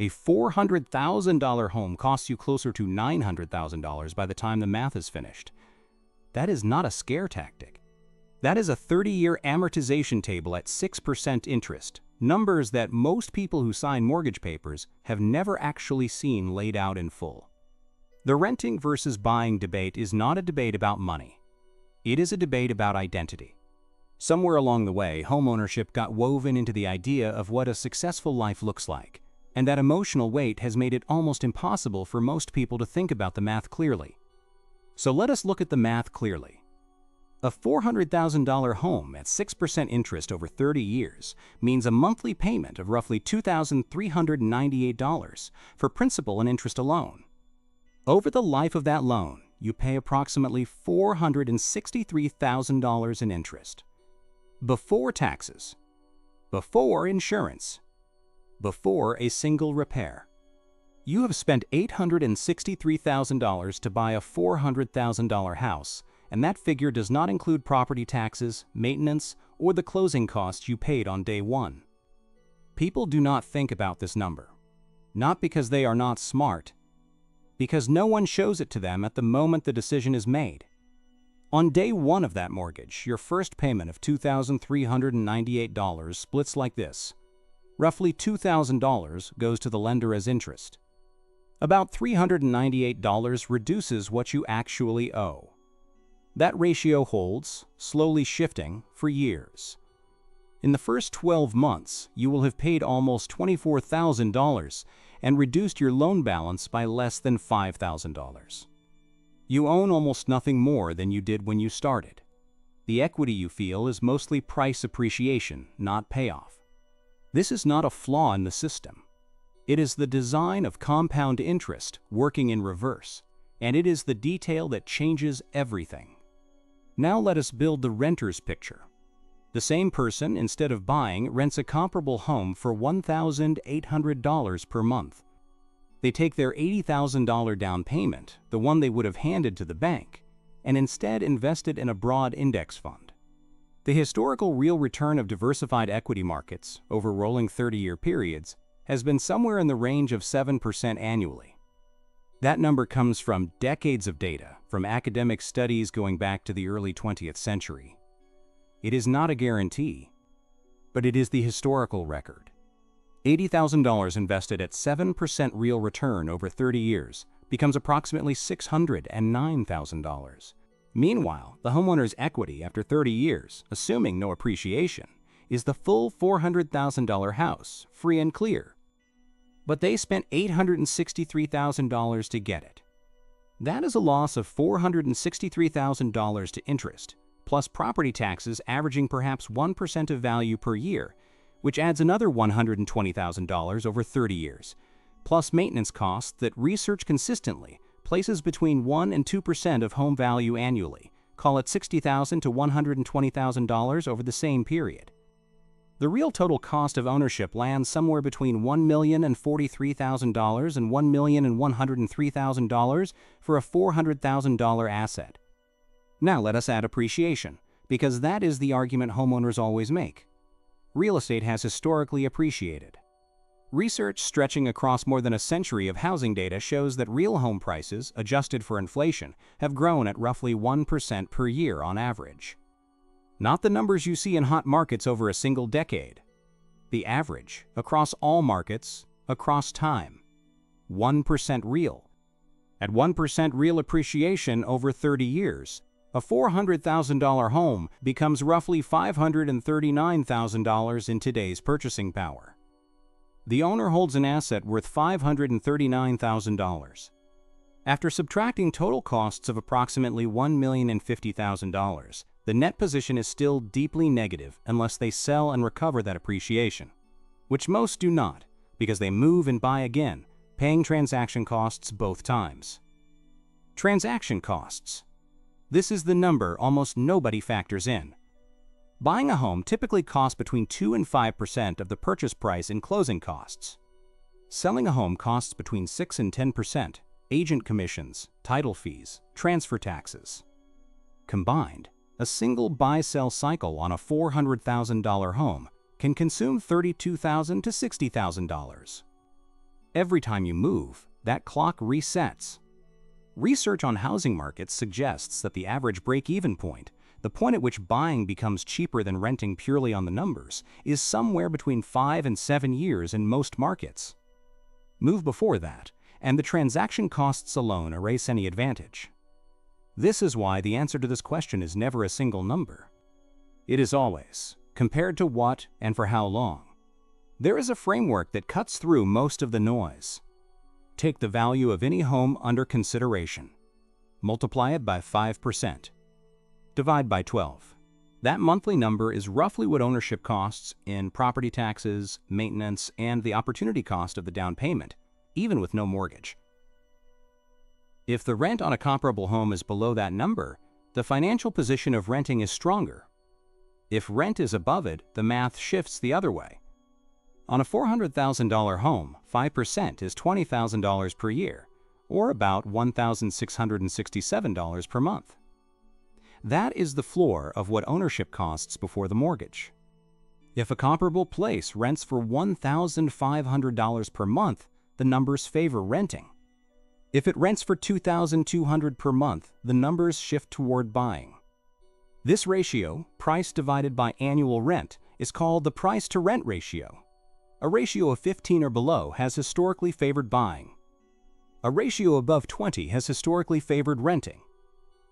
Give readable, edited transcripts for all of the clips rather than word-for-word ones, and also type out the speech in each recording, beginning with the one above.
A $400,000 home costs you closer to $900,000 by the time the math is finished. That is not a scare tactic. That is a 30-year amortization table at 6% interest, numbers that most people who sign mortgage papers have never actually seen laid out in full. The renting versus buying debate is not a debate about money. It is a debate about identity. Somewhere along the way, homeownership got woven into the idea of what a successful life looks like, and that emotional weight has made it almost impossible for most people to think about the math clearly. So let us look at the math clearly. A $400,000 home at 6% interest over 30 years means a monthly payment of roughly $2,398 for principal and interest alone. Over the life of that loan, you pay approximately $463,000 in interest. Before taxes, before insurance, before a single repair. You have spent $863,000 to buy a $400,000 house, and that figure does not include property taxes, maintenance, or the closing costs you paid on day one. People do not think about this number, not because they are not smart, because no one shows it to them at the moment the decision is made. On day one of that mortgage, your first payment of $2,398 splits like this. Roughly $2,000 goes to the lender as interest. About $398 reduces what you actually owe. That ratio holds, slowly shifting, for years. In the first 12 months, you will have paid almost $24,000 and reduced your loan balance by less than $5,000. You own almost nothing more than you did when you started. The equity you feel is mostly price appreciation, not payoff. This is not a flaw in the system. It is the design of compound interest working in reverse, and it is the detail that changes everything. Now let us build the renter's picture. The same person, instead of buying, rents a comparable home for $1,800 per month. They take their $80,000 down payment, the one they would have handed to the bank, and instead invest it in a broad index fund. The historical real return of diversified equity markets over rolling 30-year periods has been somewhere in the range of 7% annually. That number comes from decades of data from academic studies going back to the early 20th century. It is not a guarantee, but it is the historical record. $80,000 invested at 7% real return over 30 years becomes approximately $609,000. Meanwhile, the homeowner's equity after 30 years, assuming no appreciation, is the full $400,000 house, free and clear. But they spent $863,000 to get it. That is a loss of $463,000 to interest, plus property taxes averaging perhaps 1% of value per year, which adds another $120,000 over 30 years, plus maintenance costs that research consistently places between 1 and 2% of home value annually, call it $60,000 to $120,000 over the same period. The real total cost of ownership lands somewhere between $1,043,000 and $1,103,000 for a $400,000 asset. Now let us add appreciation, because that is the argument homeowners always make. Real estate has historically appreciated. Research stretching across more than a century of housing data shows that real home prices, adjusted for inflation, have grown at roughly 1% per year on average. Not the numbers you see in hot markets over a single decade. The average, across all markets, across time. 1% real. At 1% real appreciation over 30 years, a $400,000 home becomes roughly $539,000 in today's purchasing power. The owner holds an asset worth $539,000. After subtracting total costs of approximately $1,050,000, the net position is still deeply negative unless they sell and recover that appreciation, which most do not, because they move and buy again, paying transaction costs both times. Transaction costs. This is the number almost nobody factors in. Buying a home typically costs between 2 and 5% of the purchase price in closing costs. Selling a home costs between 6 and 10%, agent commissions, title fees, transfer taxes. Combined, a single buy-sell cycle on a $400,000 home can consume $32,000 to $60,000. Every time you move, that clock resets. Research on housing markets suggests that the average break-even point, the point at which buying becomes cheaper than renting purely on the numbers, is somewhere between 5 and 7 years in most markets. Move before that, and the transaction costs alone erase any advantage. This is why the answer to this question is never a single number. It is always, compared to what and for how long. There is a framework that cuts through most of the noise. Take the value of any home under consideration. Multiply it by 5%. Divide by 12. That monthly number is roughly what ownership costs in property taxes, maintenance, and the opportunity cost of the down payment, even with no mortgage. If the rent on a comparable home is below that number, the financial position of renting is stronger. If rent is above it, the math shifts the other way. On a $400,000 home, 5% is $20,000 per year, or about $1,667 per month. That is the floor of what ownership costs before the mortgage. If a comparable place rents for $1,500 per month, the numbers favor renting. If it rents for $2,200 per month, the numbers shift toward buying. This ratio, price divided by annual rent, is called the price-to-rent ratio. A ratio of 15 or below has historically favored buying. A ratio above 20 has historically favored renting.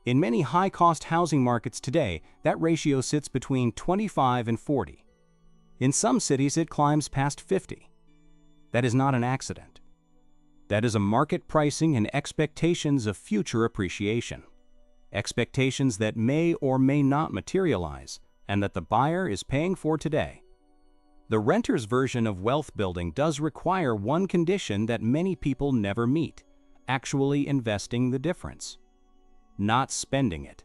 In many high-cost housing markets today, that ratio sits between 25 and 40. In some cities, it climbs past 50. That is not an accident. That is a market pricing and expectations of future appreciation. Expectations that may or may not materialize, and that the buyer is paying for today. The renter's version of wealth building does require one condition that many people never meet: actually investing the difference. Not spending it.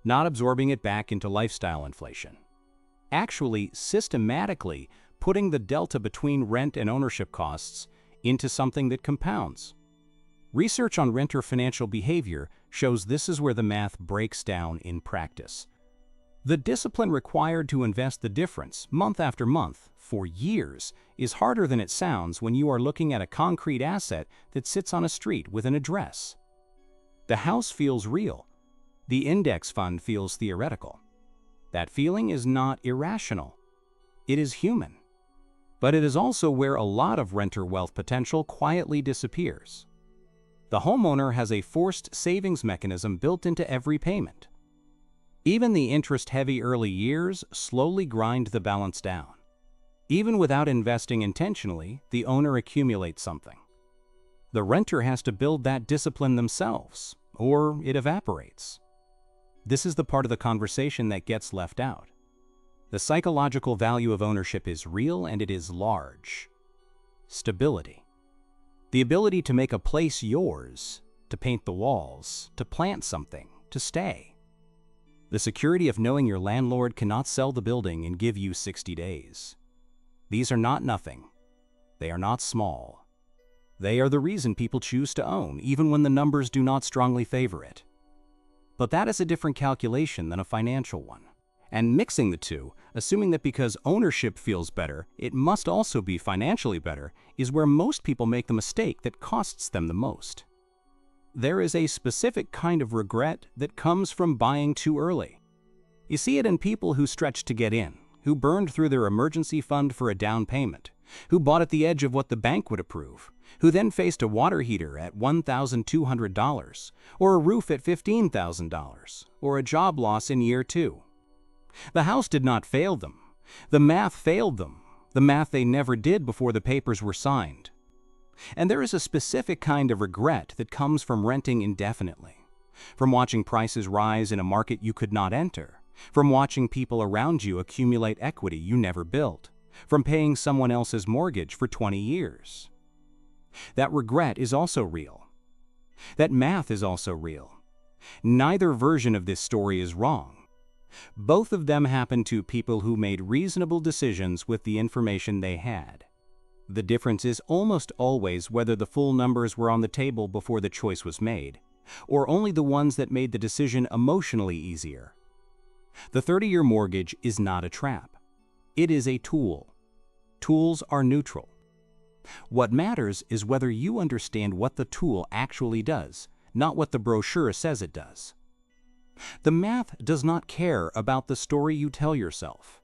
Not absorbing it back into lifestyle inflation. Actually, systematically putting the delta between rent and ownership costs into something that compounds. Research on renter financial behavior shows this is where the math breaks down in practice. The discipline required to invest the difference, month after month, for years, is harder than it sounds when you are looking at a concrete asset that sits on a street with an address. The house feels real. The index fund feels theoretical. That feeling is not irrational. It is human. But it is also where a lot of renter wealth potential quietly disappears. The homeowner has a forced savings mechanism built into every payment. Even the interest-heavy early years slowly grind the balance down. Even without investing intentionally, the owner accumulates something. The renter has to build that discipline themselves, or it evaporates. This is the part of the conversation that gets left out. The psychological value of ownership is real and it is large. Stability. The ability to make a place yours, to paint the walls, to plant something, to stay. The security of knowing your landlord cannot sell the building and give you 60 days. These are not nothing. They are not small. They are the reason people choose to own, even when the numbers do not strongly favor it. But that is a different calculation than a financial one. And mixing the two, assuming that because ownership feels better, it must also be financially better, is where most people make the mistake that costs them the most. There is a specific kind of regret that comes from buying too early. You see it in people who stretched to get in, who burned through their emergency fund for a down payment, who bought at the edge of what the bank would approve, who then faced a water heater at $1,200, or a roof at $15,000, or a job loss in year 2. The house did not fail them. The math failed them, the math they never did before the papers were signed. And there is a specific kind of regret that comes from renting indefinitely, from watching prices rise in a market you could not enter, from watching people around you accumulate equity you never built, from paying someone else's mortgage for 20 years. That regret is also real. That math is also real. Neither version of this story is wrong. Both of them happened to people who made reasonable decisions with the information they had. The difference is almost always whether the full numbers were on the table before the choice was made, or only the ones that made the decision emotionally easier. The 30-year mortgage is not a trap. It is a tool. Tools are neutral. What matters is whether you understand what the tool actually does, not what the brochure says it does. The math does not care about the story you tell yourself.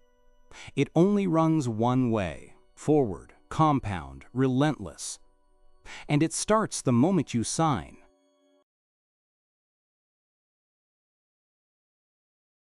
It only runs one way: forward, compound, relentless. And it starts the moment you sign.